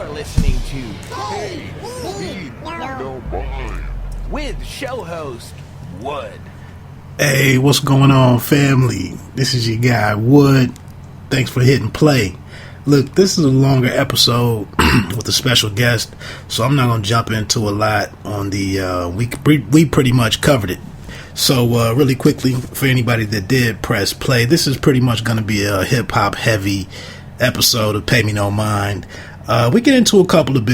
You're listening to Hey, We Don't Mind with show host Wood. Hey, what's going on, family? This is your guy Wood. Thanks for hitting play. Look, this is a longer episode with a special guest, so I'm not going to jump into a lot on the we pretty much covered it. So really quickly, for anybody that did press play, this is pretty much going to be a hip-hop heavy episode of Pay Me No Mind. We get into a couple of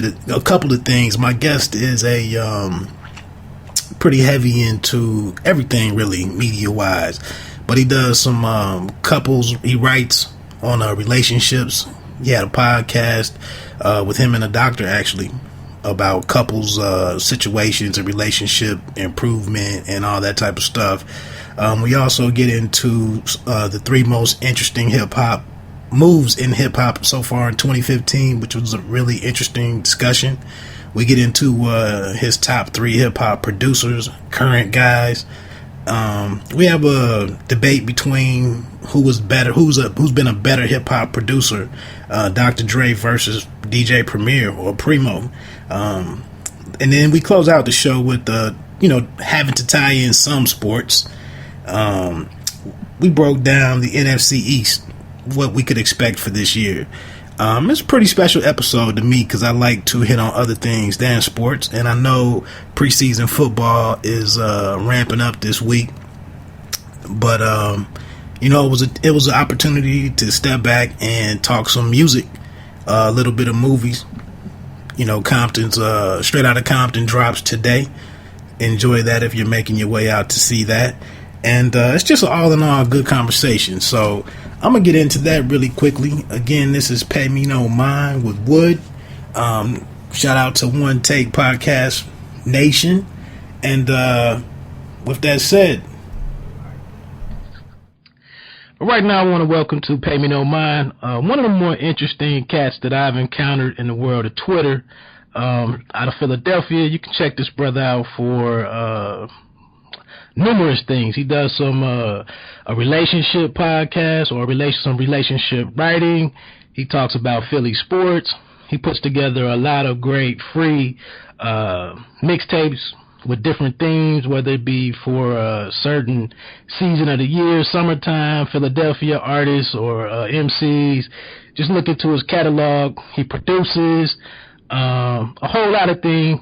things. My guest is a pretty heavy into everything, really, media-wise. But he does some couples. He writes on relationships. He had a podcast with him and a doctor, actually, about couples situations and relationship improvement and all that type of stuff. We also get into the 3 most interesting hip-hop moves in hip-hop so far in 2015, which was a really interesting discussion. We get into his top 3 hip-hop producers, current guys. We have a debate between who's been a better hip-hop producer, Dr. Dre versus DJ Premier or Preemo. And then we close out the show with having to tie in some sports. We broke down the NFC East, what we could expect for this year. It's a pretty special episode to me because I like to hit on other things than sports, and I know preseason football is ramping up this week. But it was an opportunity to step back and talk some music, a little bit of movies. Compton's Straight Outta Compton drops today. Enjoy that if you're making your way out to see that. And it's just an all in all good conversation. So I'm going to get into that really quickly. Again, this is Pay Me No Mind with Wood. Shout out to One Take Podcast Nation. And with that said, right now I want to welcome to Pay Me No Mind one of the more interesting cats that I've encountered in the world of Twitter. Out of Philadelphia. You can check this brother out for numerous things. He does some a relationship podcast or some relationship writing. He talks about Philly sports. He puts together a lot of great free mixtapes with different themes, whether it be for a certain season of the year, summertime, Philadelphia artists or MCs. Just look into his catalog. He produces a whole lot of things,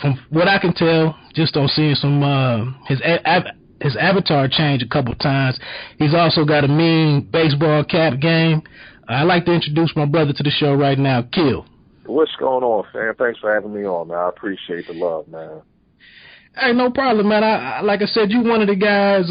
from what I can tell, just on seeing some his avatar change a couple times. He's also got a mean baseball cap game. I'd like to introduce my brother to the show right now, Kill. What's going on, fam? Thanks for having me on, man. I appreciate the love, man. Hey, no problem, man. I like I said, you one of the guys,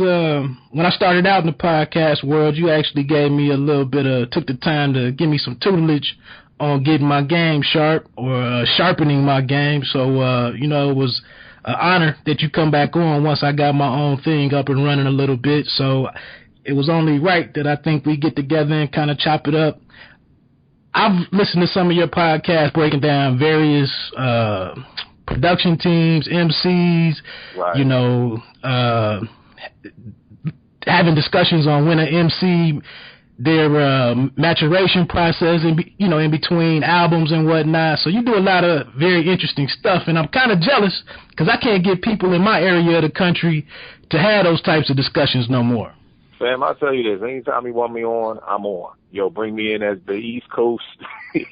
when I started out in the podcast world, you actually gave me a little bit took the time to give me some tutelage on getting my game sharp or sharpening my game. So, it was an honor that you come back on once I got my own thing up and running a little bit. So it was only right that I think we get together and kind of chop it up. I've listened to some of your podcasts breaking down various production teams, MCs, right. Having discussions on when an MC, their maturation process, in between albums and whatnot. So you do a lot of very interesting stuff, and I'm kind of jealous because I can't get people in my area of the country to have those types of discussions no more. Fam, I'll tell you this. Anytime you want me on, I'm on. Yo, bring me in as the East Coast, the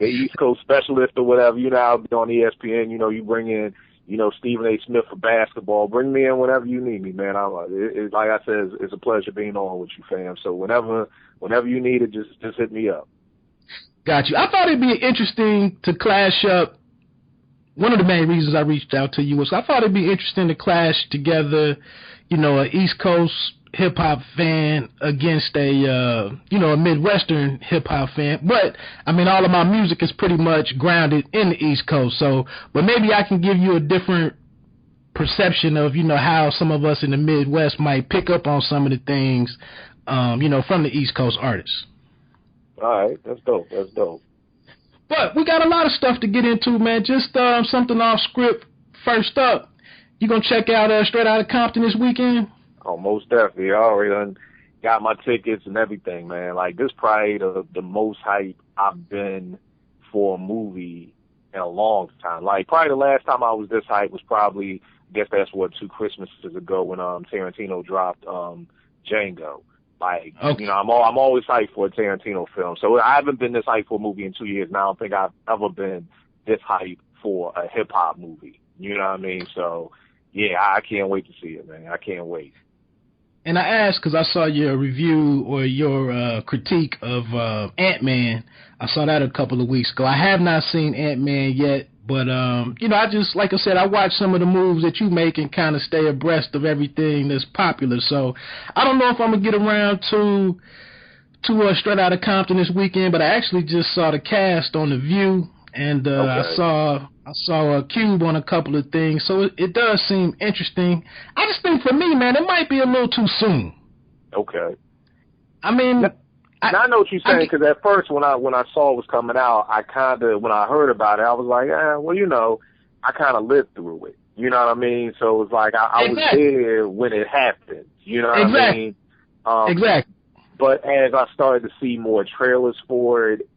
East Coast specialist or whatever. I'll be on ESPN. You bring in, Stephen A. Smith for basketball. Bring me in whenever you need me, man. Like I said, it's a pleasure being on with you, fam. So whenever you need it, just hit me up. Got you. I thought it'd be interesting to clash up. One of the main reasons I reached out to you was I thought it'd be interesting to clash together, an East Coast hip-hop fan against a Midwestern hip-hop fan. But, all of my music is pretty much grounded in the East Coast. So, but maybe I can give you a different perception of, how some of us in the Midwest might pick up on some of the things, from the East Coast artists. All right. That's dope. But we got a lot of stuff to get into, man. Just something off script. First up, you gonna check out Straight Outta Compton this weekend? Oh, most definitely. I already done got my tickets and everything, man. Like, this probably the most hype I've been for a movie in a long time. Like, probably the last time I was this hyped was probably, I guess that's what, 2 Christmases ago when Tarantino dropped Django. Like, okay. you know, I'm always hyped for a Tarantino film. So I haven't been this hyped for a movie in 2 years. Now I don't think I've ever been this hyped for a hip hop movie. You know what I mean? So yeah, I can't wait to see it, man. I can't wait. And I asked because I saw your review or your critique of Ant-Man. I saw that a couple of weeks ago. I have not seen Ant-Man yet, but, you know, I just, like I said, I watch some of the moves that you make and kind of stay abreast of everything that's popular. So I don't know if I'm going to get around to Straight Outta Compton this weekend, but I actually just saw the cast on The View, and Okay. I saw a Cube on a couple of things, so it does seem interesting. I just think for me, man, it might be a little too soon. Okay. I mean, I know what you're saying, because at first when I saw it was coming out, when I heard about it, I was like, well, you know, I kind of lived through it. You know what I mean? So it was like I was there when it happened. You know what I mean? Exactly. But as I started to see more trailers for it,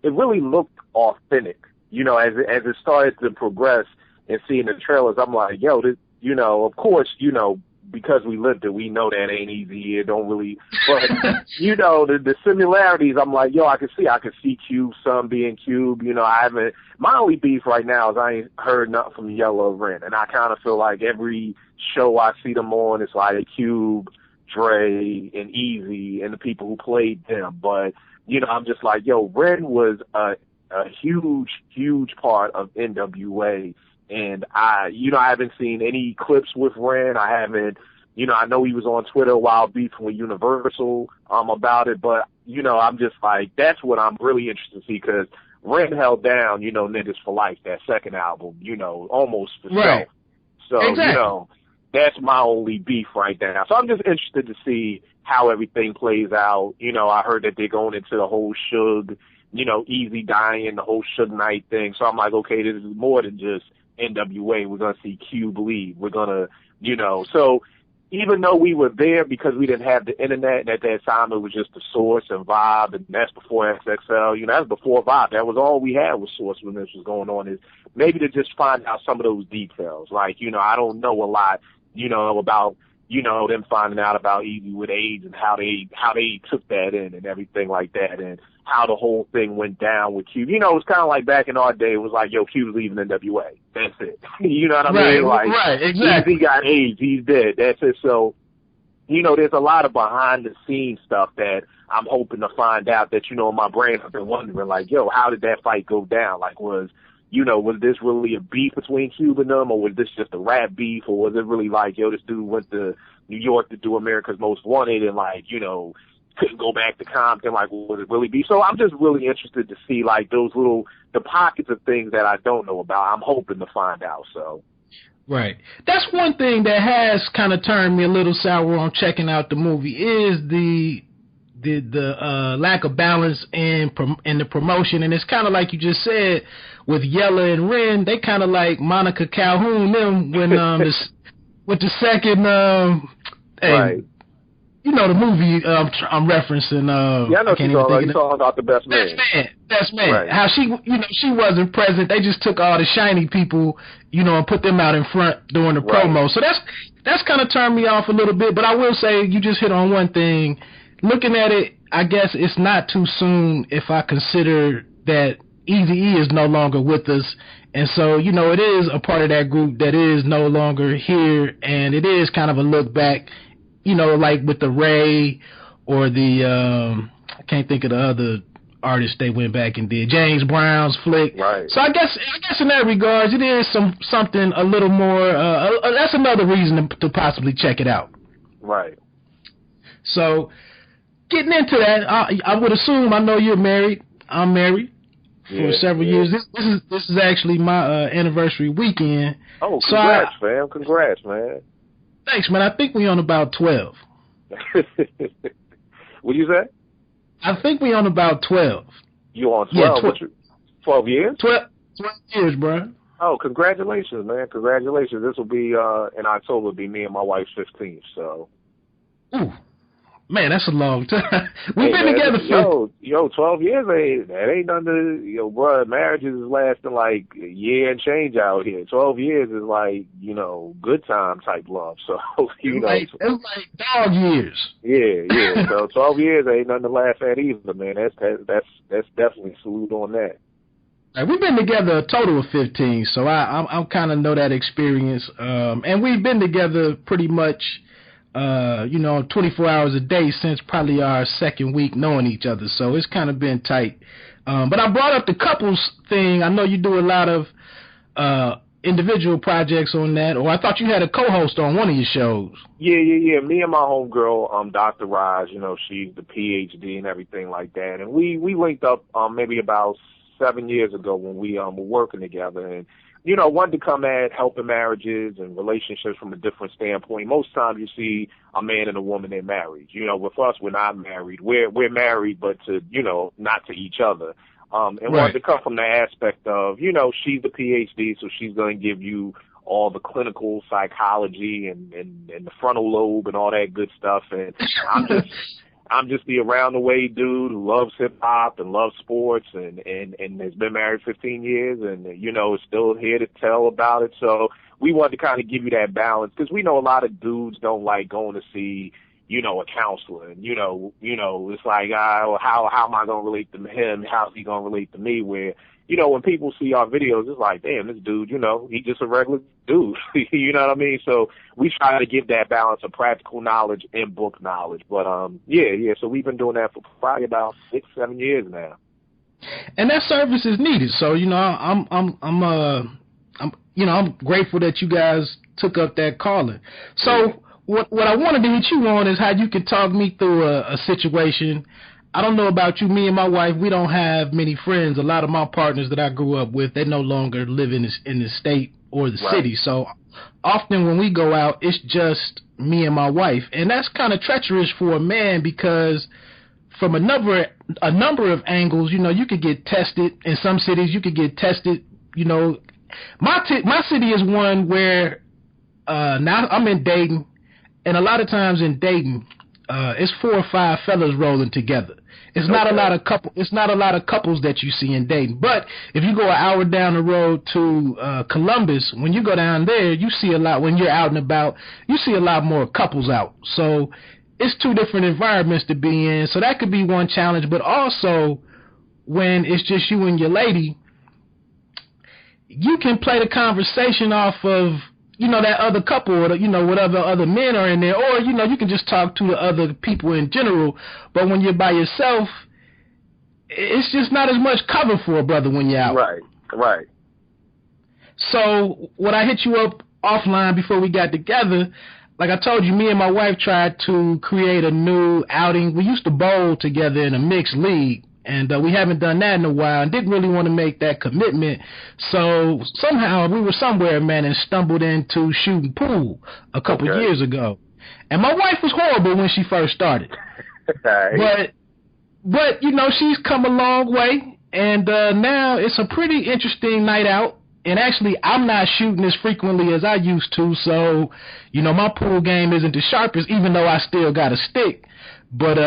it really looked authentic. You know, as it started to progress and seeing the trailers, I'm like, yo, this, you know, of course, you know, because we lived it, we know that ain't easy. It don't really, but you know, the similarities. I'm like, yo, I can see Cube, some being Cube. You know, my only beef right now is I ain't heard nothing from Yellow Ren, and I kind of feel like every show I see them on, it's like Cube, Dre, and Easy, and the people who played them. But you know, I'm just like, yo, Ren was a huge part of NWA. And I haven't seen any clips with Ren. I haven't, you know, I know he was on Twitter a while beefing with Universal, about it, but, you know, I'm just like, that's what I'm really interested to see, because Ren held down, you know, Niggas for Life, that second album, you know, almost for self. So, exactly. You know, that's my only beef right now. So I'm just interested to see how everything plays out. You know, I heard that they're going into the whole Suge, you know, Easy dying, the whole Suge Knight thing. So I'm like, okay, this is more than just NWA. We're going to see Cube leave. We're going to, you know, so even though we were there because we didn't have the internet, and at that time it was just the Source and Vibe, and that's before XXL, you know, that's before Vibe. That was all we had was Source when this was going on, is maybe to just find out some of those details. Like, you know, I don't know a lot, you know, about, you know, them finding out about Easy with AIDS and how they took that in and everything like that, and how the whole thing went down with Cube. You know, it was kind of like back in our day, it was like, yo, Cube's leaving NWA. That's it. You know what I mean? Like, right, exactly. He got AIDS, he's dead. That's it. So, you know, there's a lot of behind-the-scenes stuff that I'm hoping to find out that, you know, in my brain I've been wondering, like, yo, how did that fight go down? Like, was this really a beef between Cube and them, or was this just a rap beef, or was it really like, yo, this dude went to New York to do America's Most Wanted and, like, you know, couldn't go back to Compton, like, was it really beef? So I'm just really interested to see, like, the pockets of things that I don't know about. I'm hoping to find out, so. Right. That's one thing that has kind of turned me a little sour on checking out the movie, is the lack of balance in the promotion. And it's kind of like you just said with Yella and Ren, they kind of like Monica Calhoun them when with the second right. You know the movie I'm referencing. Yeah, I know you're talking about The Best Man. Best Man. Right. How she wasn't present. They just took all the shiny people, you know, and put them out in front during the promo. So that's kind of turned me off a little bit. But I will say you just hit on one thing. Looking at it, I guess it's not too soon if I consider that Eazy-E is no longer with us. And so, you know, it is a part of that group that is no longer here, and it is kind of a look back, you know, like with the Ray or the, I can't think of the other artists they went back and did, James Brown's flick. Right. So I guess in that regards, it is something a little more, that's another reason to possibly check it out. Right. So, getting into that, I would assume, I know you're married. I'm married for several years. This is actually my anniversary weekend. Oh, congrats, fam! Congrats, man. Thanks, man. I think we on about 12. What you say? I think we on about 12. You on 12? Yeah, 12 years? 12 years, bro. Oh, congratulations, man! Congratulations. This will be in October. Be me and my wife's 15th. So. Ooh. Man, that's a long time. We've been together for 12 years. That ain't nothing to, bro. Marriages is lasting like a year and change out here. 12 years is like, good time type love. So, it's like dog years. Yeah. So 12 years ain't nothing to laugh at either, man. That's definitely salute on that. We've been together a total of 15, so I kind of know that experience. And we've been together pretty much, 24 hours a day since probably our second week knowing each other. So it's kind of been tight. But I brought up the couples thing. I know you do a lot of individual projects on that, or I thought you had a co-host on one of your shows. Yeah. Me and my homegirl, Dr. Raj, she's the PhD and everything like that. And we linked up maybe about 7 years ago when we were working together, and wanted to come at helping marriages and relationships from a different standpoint. Most times you see a man and a woman, they're married. With us, we're not married. We're married, but to not to each other. And right. Wanted to come from the aspect of she's the PhD, so she's going to give you all the clinical psychology and the frontal lobe and all that good stuff, and I'm just the around the way dude who loves hip hop and loves sports and has been married 15 years and is still here to tell about it. So we wanted to kind of give you that balance, because we know a lot of dudes don't like going to see a counselor, and it's like, how am I going to relate to him? How's he going to relate to me? Where when people see our videos, it's like, damn, this dude, he just a regular dude. You know what I mean? So we try to give that balance of practical knowledge and book knowledge. But yeah. So we've been doing that for probably about 6-7 years now. And that service is needed. So I'm grateful that you guys took up that calling. So what I wanted to hit you on is how you can talk me through a situation. I don't know about you, me and my wife, we don't have many friends. A lot of my partners that I grew up with, they no longer live in the state or the city. So often when we go out, it's just me and my wife. And that's kind of treacherous for a man, because from a number of angles, you could get tested. In some cities, you could get tested. My city is one where now I'm in Dayton, and a lot of times in Dayton, it's 4 or 5 fellas rolling together. It's not a lot of couples that you see in Dayton. But if you go an hour down the road to Columbus, when you go down there, you see a lot. When you're out and about, you see a lot more couples out. So it's 2 different environments to be in. So that could be one challenge. But also, when it's just you and your lady, you can play the conversation off of that other couple, or whatever other men are in there, or you can just talk to the other people in general. But when you're by yourself, it's just not as much cover for a brother when you're out. Right. So when I hit you up offline before we got together, like I told you, me and my wife tried to create a new outing. We used to bowl together in a mixed league, and we haven't done that in a while, and didn't really want to make that commitment. So somehow we were somewhere, man, and stumbled into shooting pool a couple years ago. And my wife was horrible when she first started. But she's come a long way, and now it's a pretty interesting night out. And actually, I'm not shooting as frequently as I used to, so my pool game isn't the sharpest, even though I still got a stick. But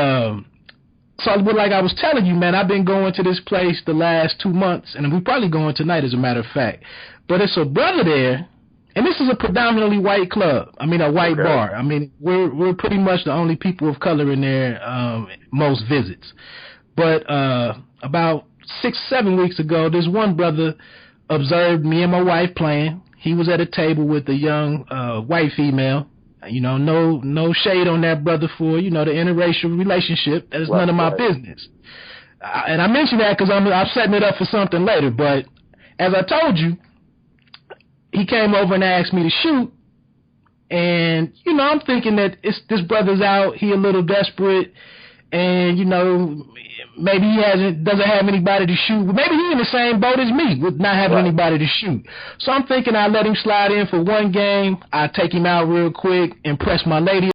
like I was telling you, man, I've been going to this place the last 2 months, and we're probably going tonight, as a matter of fact. But it's a brother there, and this is a predominantly white club. I mean, a white bar. I mean, we're pretty much the only people of color in there, most visits. But about 6-7 weeks ago, this one brother observed me and my wife playing. He was at a table with a young white female. No shade on that brother for, the interracial relationship. That's none of my business. And I mention that because I'm setting it up for something later. But as I told you, he came over and asked me to shoot. And, I'm thinking that this brother's out. He a little desperate. And, maybe he doesn't have anybody to shoot. Maybe he in the same boat as me with not having anybody to shoot. So I'm thinking I'll let him slide in for one game. I'll take him out real quick, impress my lady